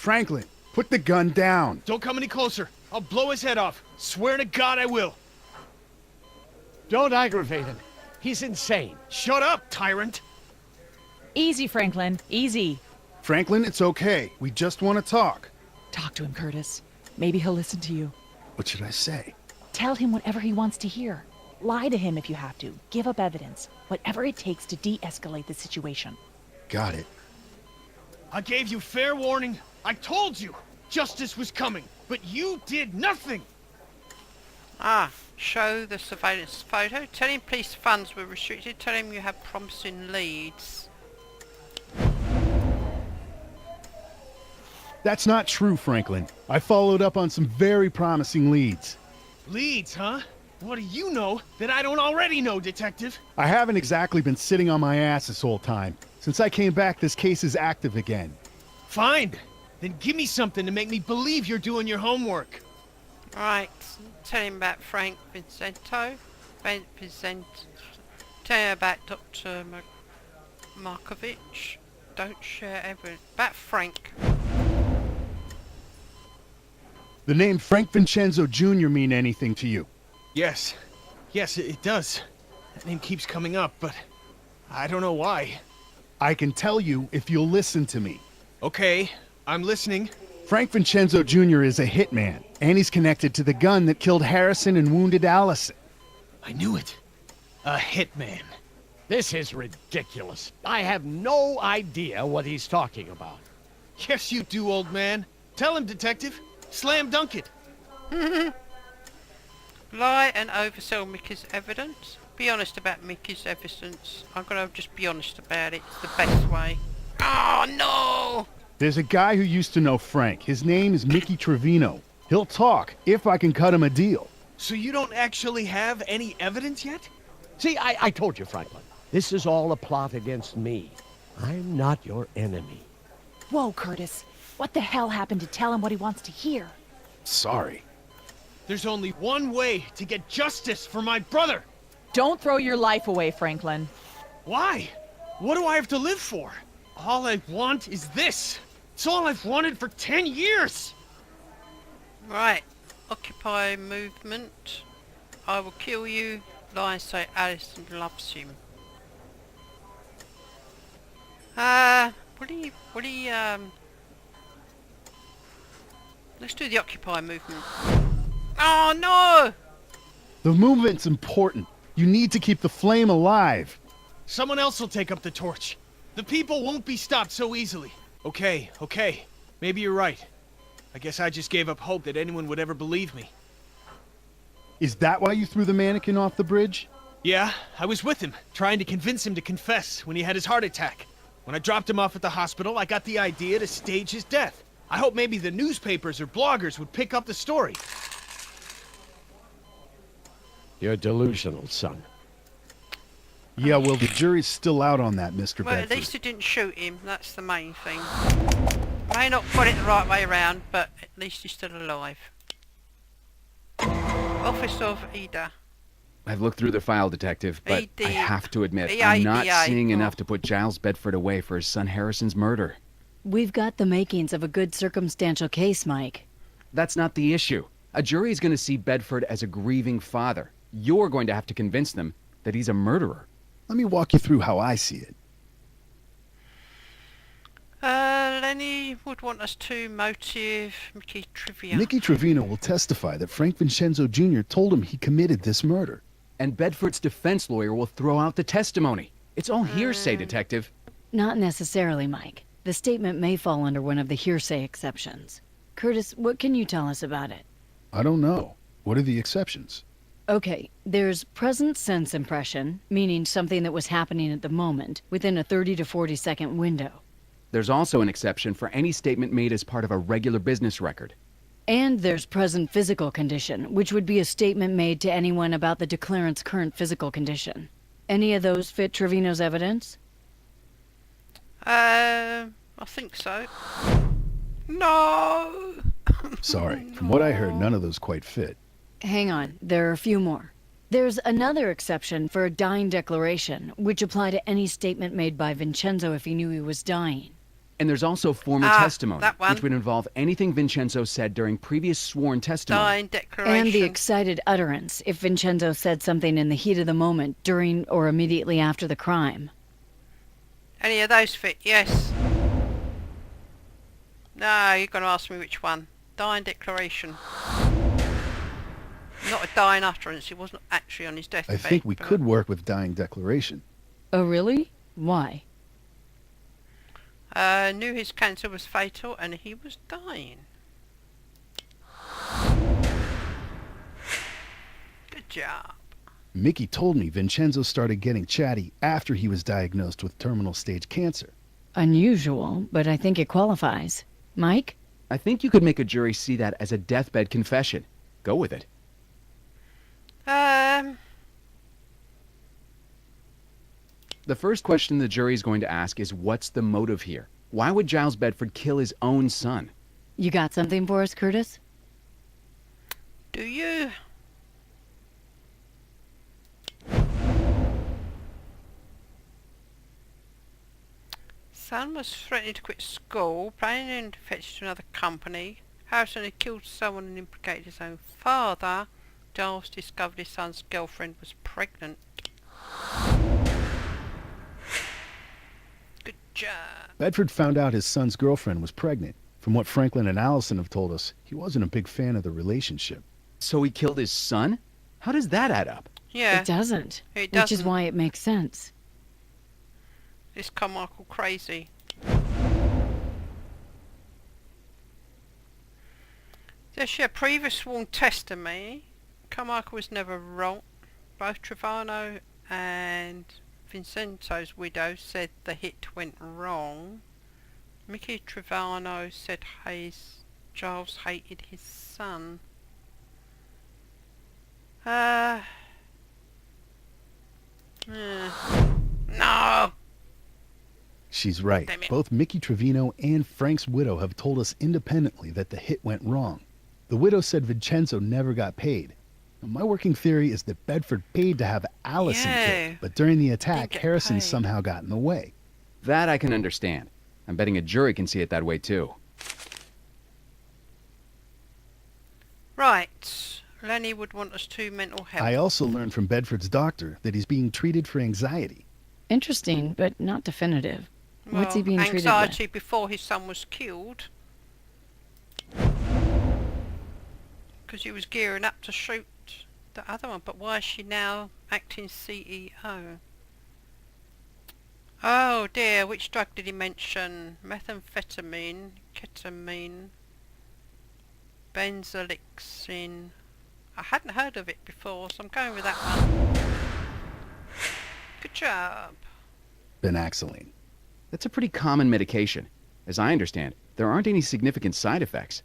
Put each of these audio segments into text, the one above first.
Franklin, put the gun down. Don't come any closer. I'll blow his head off. Swear to God I will. Don't aggravate him. He's insane. Shut up, tyrant. Easy, Franklin. Easy. Franklin, it's okay. We just want to talk. Talk to him, Curtis. Maybe he'll listen to you. What should I say? Tell him whatever he wants to hear. Lie to him if you have to. Give up evidence. Whatever it takes to de-escalate the situation. Got it. I gave you fair warning. I told you justice was coming, but you did nothing. Show the surveillance photo. Tell him police funds were restricted. Tell him you have promising leads. That's not true, Franklin. I followed up on some very promising leads. Leads, huh? What do you know that I don't already know, Detective? I haven't exactly been sitting on my ass this whole time. Since I came back, this case is active again. Fine. Then give me something to make me believe you're doing your homework. Right. Tell him about Frank Vincento. Tell him about Dr. Markovich. Don't share evidence. About Frank. The name Frank Vincenzo Jr. mean anything to you? Yes. Yes, it does. That name keeps coming up, but I don't know why. I can tell you if you'll listen to me. Okay, I'm listening. Frank Vincenzo Jr. is a hitman, and he's connected to the gun that killed Harrison and wounded Allison. I knew it. A hitman. This is ridiculous. I have no idea what he's talking about. Yes, you do, old man. Tell him, Detective. Slam dunk it. Lie and oversell Mickey's evidence. Be honest about Mickey's evidence. I'm gonna just be honest about it. It's the best way. Oh no! There's a guy who used to know Frank. His name is Mickey Trevino. He'll talk if I can cut him a deal. So you don't actually have any evidence yet? See, I told you, Franklin. This is all a plot against me. I'm not your enemy. Whoa, Curtis. What the hell happened to tell him what he wants to hear? Sorry. There's only one way to get justice for my brother. Don't throw your life away, Franklin. Why? What do I have to live for? All I want is this. It's all I've wanted for 10 years. Right. Occupy movement. I will kill you. Lie and say Alison loves him. Let's do the Occupy movement. Oh no! The movement's important. You need to keep the flame alive. Someone else will take up the torch. The people won't be stopped so easily. Okay. Maybe you're right. I guess I just gave up hope that anyone would ever believe me. Is that why you threw the mannequin off the bridge? Yeah, I was with him, trying to convince him to confess when he had his heart attack. When I dropped him off at the hospital, I got the idea to stage his death. I hope maybe the newspapers or bloggers would pick up the story. You're delusional, son. Yeah, well, the jury's still out on that, Mr. Well, Bedford. at least he didn't shoot him. That's the main thing. May not put it the right way around, but at least he's still alive. Office of Ida. I've looked through the file, Detective, but ED. I have to admit, EIDI. I'm not seeing enough to put Giles Bedford away for his son Harrison's murder. We've got the makings of a good circumstantial case, Mike. That's not the issue. A jury is going to see Bedford as a grieving father. You're going to have to convince them that he's a murderer. Let me walk you through how I see it. Lenny would want us to motive Mickey Trivia. Mickey Trevino will testify that Frank Vincenzo Jr. told him he committed this murder. And Bedford's defense lawyer will throw out the testimony. It's all hearsay, Detective. Not necessarily, Mike. The statement may fall under one of the hearsay exceptions. Curtis, what can you tell us about it? I don't know. What are the exceptions? Okay, there's present sense impression, meaning something that was happening at the moment, within a 30 to 40 second window. There's also an exception for any statement made as part of a regular business record. And there's present physical condition, which would be a statement made to anyone about the declarant's current physical condition. Any of those fit Trevino's evidence? I think so. No! Sorry, from what I heard, none of those quite fit. Hang on, there are a few more. There's another exception for a dying declaration, which apply to any statement made by Vincenzo if he knew he was dying. And there's also former Ah, testimony, that one. which would involve anything Vincenzo said during previous sworn testimony. Dying declaration. And the excited utterance if Vincenzo said something in the heat of the moment during or immediately after the crime. Any of those fit? Yes. No, you're going to ask me which one. Dying declaration. Not a dying utterance. He wasn't actually on his I deathbed. think we but- could work with dying declaration. Oh, really? Why? Knew his cancer was fatal and he was dying. Good job. Mickey told me Vincenzo started getting chatty after he was diagnosed with terminal stage cancer. Unusual, but I think it qualifies. Mike? I think you could make a jury see that as a deathbed confession. Go with it. The first question the jury is going to ask is, what's the motive here? Why would Giles Bedford kill his own son? You got something for us, Curtis? Do you? Son was threatening to quit school, planning to fetch to another company. Harrison had killed someone and implicated his own father. Giles discovered his son's girlfriend was pregnant. Good job. Bedford found out his son's girlfriend was pregnant. From what Franklin and Allison have told us, he wasn't a big fan of the relationship. So he killed his son? How does that add up? Yeah, It doesn't. it Which is doesn't. why it makes sense. This Carmichael crazy. There's your previous sworn testimony. Carmichael was never wrong. Both Trevano and Vincenzo's widow said the hit went wrong. Mickey Trevano said Giles hated his son. No! She's right. Damn it. Both Mickey Trevino and Frank's widow have told us independently that the hit went wrong. The widow said Vincenzo never got paid. Now, my working theory is that Bedford paid to have Allison Yeah. killed, but during the attack, get Harrison paid. somehow got in the way. That I can understand. I'm betting a jury can see it that way too. Right. Lenny would want us to mental health. I also learned from Bedford's doctor that he's being treated for anxiety. Interesting, but not definitive. What's he Well, being treated with? anxiety before his son was killed. Because he was gearing up to shoot the other one. But why is she now acting CEO? Oh dear, which drug did he mention? Methamphetamine, ketamine, benzolixin. I hadn't heard of it before, so I'm going with that one. Good job. Benaxaline. That's a pretty common medication. As I understand, there aren't any significant side effects.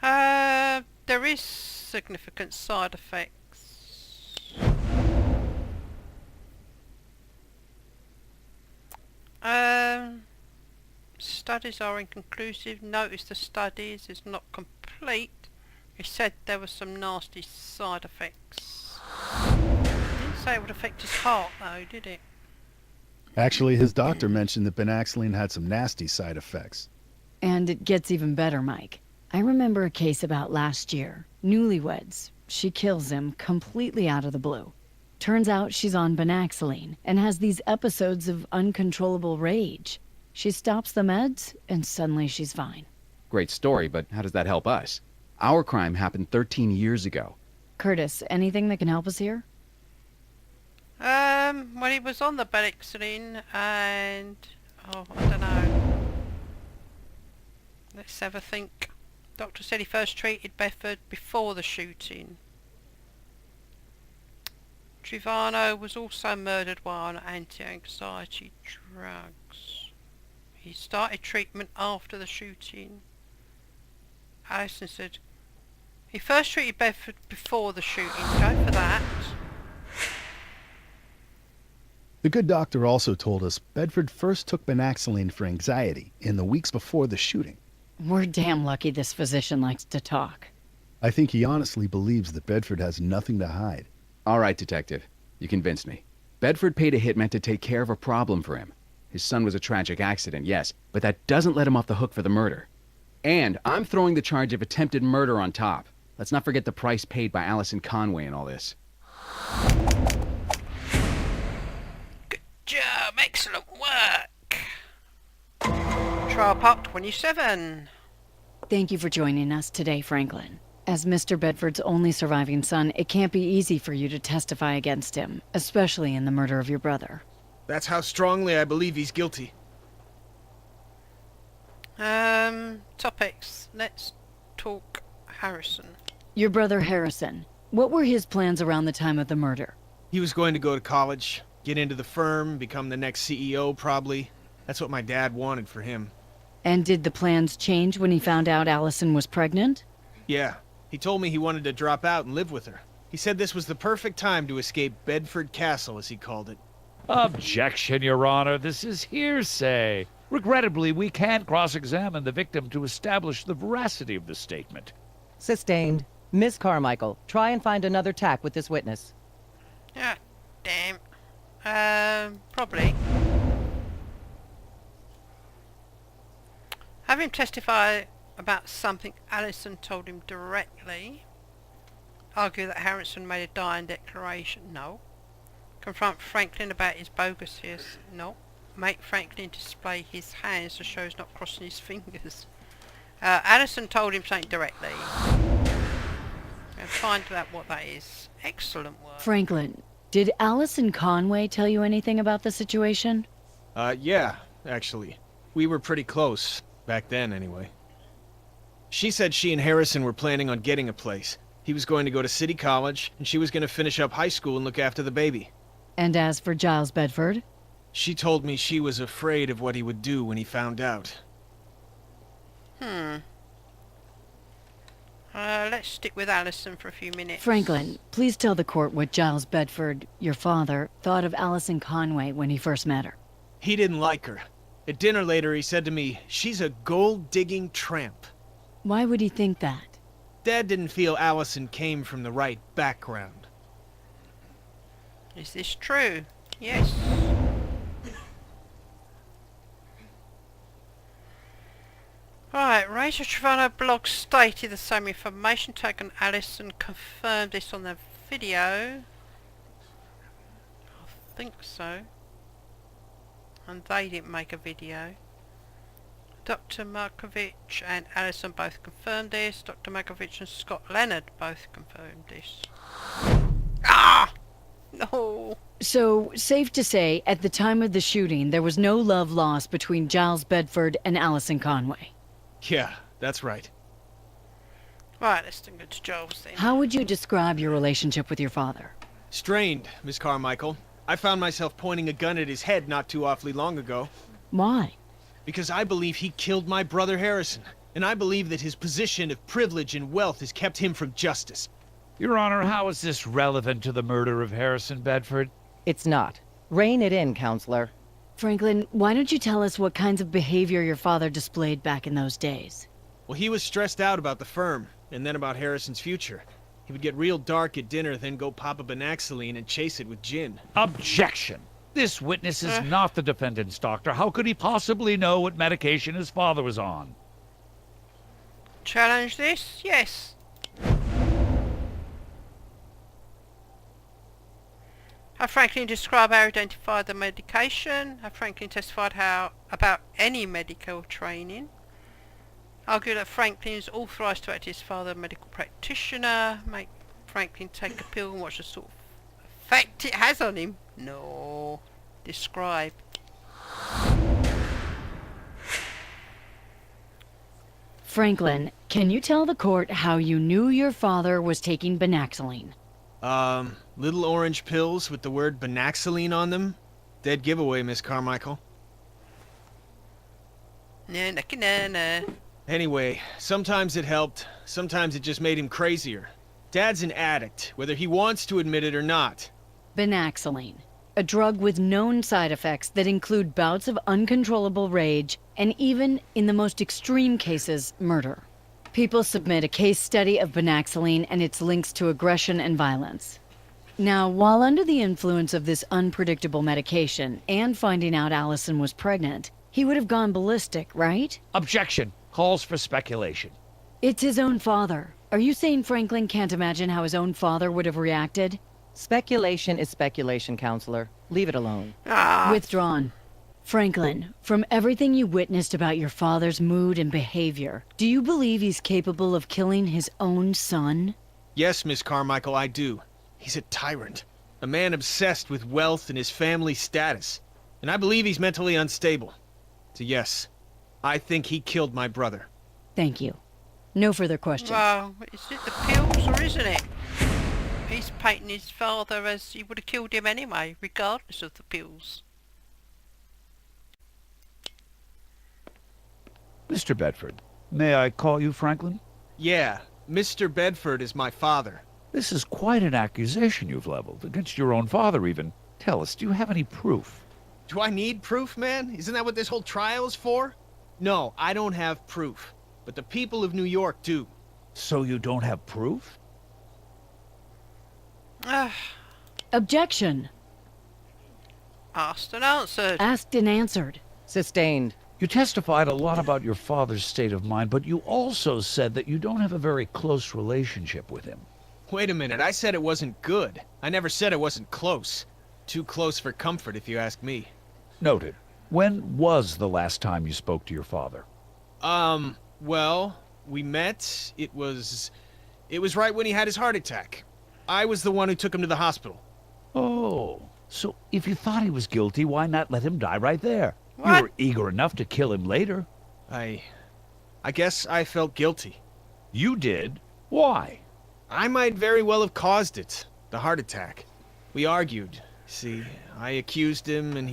There is significant side effects. Studies are inconclusive. Notice the studies is not complete. He said there were some nasty side effects. Didn't say it would affect his heart though, did it? Actually, his doctor mentioned that Benaxaline had some nasty side effects. And it gets even better, Mike. I remember a case about last year. Newlyweds. She kills him completely out of the blue. Turns out she's on Benaxaline and has these episodes of uncontrollable rage. She stops the meds and suddenly she's fine. Great story, but how does that help us? Our crime happened 13 years ago. Curtis, anything that can help us here? Well, he was on the Benaxaline and... oh, I don't know. Let's have a think. Doctor said he first treated Bedford before the shooting. Trevano was also murdered while on anti-anxiety drugs. He started treatment after the shooting. Allison said he first treated Bedford before the shooting. Go for that. The good doctor also told us Bedford first took Benaxaline for anxiety in the weeks before the shooting. We're damn lucky this physician likes to talk. I think he honestly believes that Bedford has nothing to hide. All right, detective. You convinced me. Bedford paid a hitman to take care of a problem for him. His son was a tragic accident, yes, but that doesn't let him off the hook for the murder. And I'm throwing the charge of attempted murder on top. Let's not forget the price paid by Allison Conway in all this. Good job, excellent work. Trial Part 27. Thank you for joining us today, Franklin. As Mr. Bedford's only surviving son, it can't be easy for you to testify against him, especially in the murder of your brother. That's how strongly I believe he's guilty. Topics. Let's talk Harrison. Your brother Harrison, what were his plans around the time of the murder? He was going to go to college, get into the firm, become the next CEO probably. That's what my dad wanted for him. And did the plans change when he found out Allison was pregnant? Yeah, he told me he wanted to drop out and live with her. He said this was the perfect time to escape Bedford Castle, as he called it. Objection, Your Honor. This is hearsay. Regrettably, we can't cross-examine the victim to establish the veracity of the statement. Sustained. Miss Carmichael, try and find another tack with this witness. Ah, damn. Probably. Have him testify about something Allison told him directly. Argue that Harrison made a dying declaration. No. Confront Franklin about his bogus years. No. Make Franklin display his hands to show he's not crossing his fingers. Allison told him something directly. And find out what that is. Excellent work. Franklin, did Allison Conway tell you anything about the situation? Yeah, actually. We were pretty close. Back then, anyway. She said she and Harrison were planning on getting a place. He was going to go to City College, and she was going to finish up high school and look after the baby. And as for Giles Bedford? She told me she was afraid of what he would do when he found out. Let's stick with Allison for a few minutes. Franklin, please tell the court what Giles Bedford, your father, thought of Allison Conway when he first met her. He didn't like her. At dinner later, he said to me, "She's a gold-digging tramp." Why would he think that? Dad didn't feel Allison came from the right background. Is this true? Yes. Right, Rachel Trevano blog stated the same information taken. Allison confirmed this on the video. I think so. And they didn't make a video. Dr. Markovich and Allison both confirmed this. Dr. Markovich and Scott Leonard both confirmed this. Ah! No! So, safe to say, at the time of the shooting, there was no love lost between Giles Bedford and Allison Conway. Yeah, that's right. Right, let's go to Giles then. How would you describe your relationship with your father? Strained, Miss Carmichael. I found myself pointing a gun at his head not too awfully long ago. Why? Because I believe he killed my brother Harrison. And I believe that his position of privilege and wealth has kept him from justice. Your Honor, how is this relevant to the murder of Harrison Bedford? It's not. Rein it in, counselor. Franklin, why don't you tell us what kinds of behavior your father displayed back in those days? Well, he was stressed out about the firm, and then about Harrison's future. He would get real dark at dinner, then go pop a Banaxoline and chase it with gin. Objection! This witness is not the defendant's doctor. How could he possibly know what medication his father was on? Challenge this? Yes. Have Franklin described how he identified the medication? Have Franklin testified about any medical training? Argue that Franklin is authorised to act as his father, a medical practitioner. Make Franklin take a pill and watch the sort of effect it has on him. No. Describe. Franklin, can you tell the court how you knew your father was taking Banaxoline? Little orange pills with the word Banaxoline on them. Dead giveaway, Miss Carmichael. Nah. Anyway, sometimes it helped, sometimes it just made him crazier. Dad's an addict, whether he wants to admit it or not. Banaxoline, a drug with known side effects that include bouts of uncontrollable rage and even, in the most extreme cases, murder. People submit a case study of Banaxoline and its links to aggression and violence. Now, while under the influence of this unpredictable medication and finding out Allison was pregnant, he would have gone ballistic, right? Objection. Calls for speculation. It's his own father. Are you saying Franklin can't imagine how his own father would have reacted? Speculation is speculation, counselor. Leave it alone. Withdrawn. Franklin, from everything you witnessed about your father's mood and behavior, do you believe he's capable of killing his own son? Yes, Miss Carmichael, I do. He's a tyrant. A man obsessed with wealth and his family status. And I believe he's mentally unstable. So yes, I think he killed my brother. Thank you. No further questions. Well, is it the pills or isn't it? He's painting his father as he would have killed him anyway, regardless of the pills. Mr. Bedford, may I call you Franklin? Yeah, Mr. Bedford is my father. This is quite an accusation you've leveled, against your own father even. Tell us, do you have any proof? Do I need proof, man? Isn't that what this whole trial is for? No, I don't have proof. But the people of New York do. So you don't have proof? Objection. Asked and answered. Asked and answered. Sustained. You testified a lot about your father's state of mind, but you also said that you don't have a very close relationship with him. Wait a minute, I said it wasn't good. I never said it wasn't close. Too close for comfort, if you ask me. Noted. When was the last time you spoke to your father? Well, we met. It was right when he had his heart attack. I was the one who took him to the hospital. Oh, so if you thought he was guilty, why not let him die right there? You What? were eager enough to kill him later. I guess I felt guilty. You did? Why? I might very well have caused it, the heart attack. We argued. See, I accused him and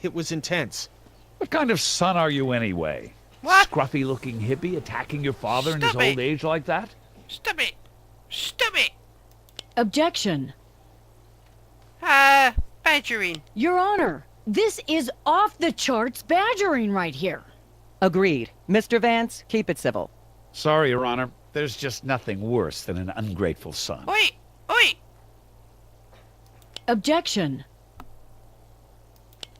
it was intense. What kind of son are you anyway? What? Scruffy-looking hippie attacking your father in his Stop it. old age like that? Stop it! Stop it! Objection. Badgering. Your Honor, this is off the charts badgering right here. Agreed. Mr. Vance, keep it civil. Sorry, Your Honor. There's just nothing worse than an ungrateful son. Oi! Oi! Objection.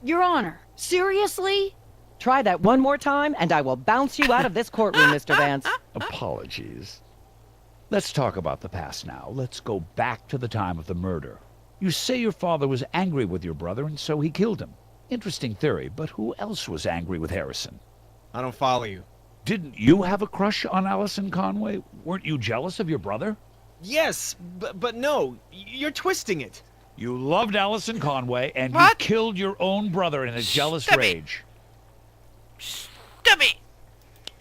Your Honor, seriously? Try that one more time, and I will bounce you out of this courtroom, Mr. Vance. Apologies. Let's talk about the past now. Let's go back to the time of the murder. You say your father was angry with your brother, and so he killed him. Interesting theory, but who else was angry with Harrison? I don't follow you. Didn't you have a crush on Allison Conway? Weren't you jealous of your brother? Yes, but no. You're twisting it. You loved Allison Conway, and you What? killed your own brother in a jealous Stop it. rage. Stop it!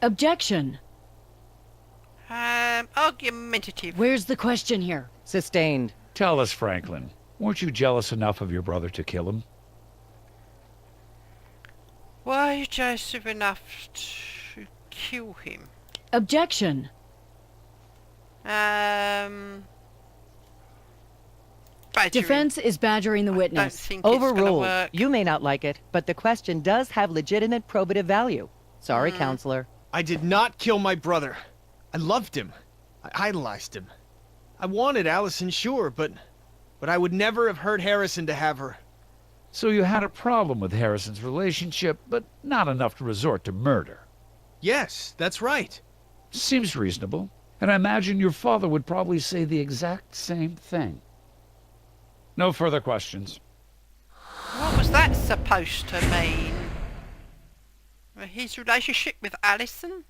Objection. Argumentative. Where's the question here? Sustained. Tell us, Franklin, weren't you jealous enough of your brother to kill him? Were you Joseph enough to kill him? Objection. Badgering. Defense is badgering the Don't witness. think it's gonna Overruled. work. You may not like it, but the question does have legitimate probative value. Sorry, counselor. I did not kill my brother. I loved him. I idolized him. I wanted Allison, sure, but I would never have hurt Harrison to have her. So you had a problem with Harrison's relationship, but not enough to resort to murder. Yes, that's right. Seems reasonable. And I imagine your father would probably say the exact same thing. No further questions. What was that supposed to mean? His relationship with Allison?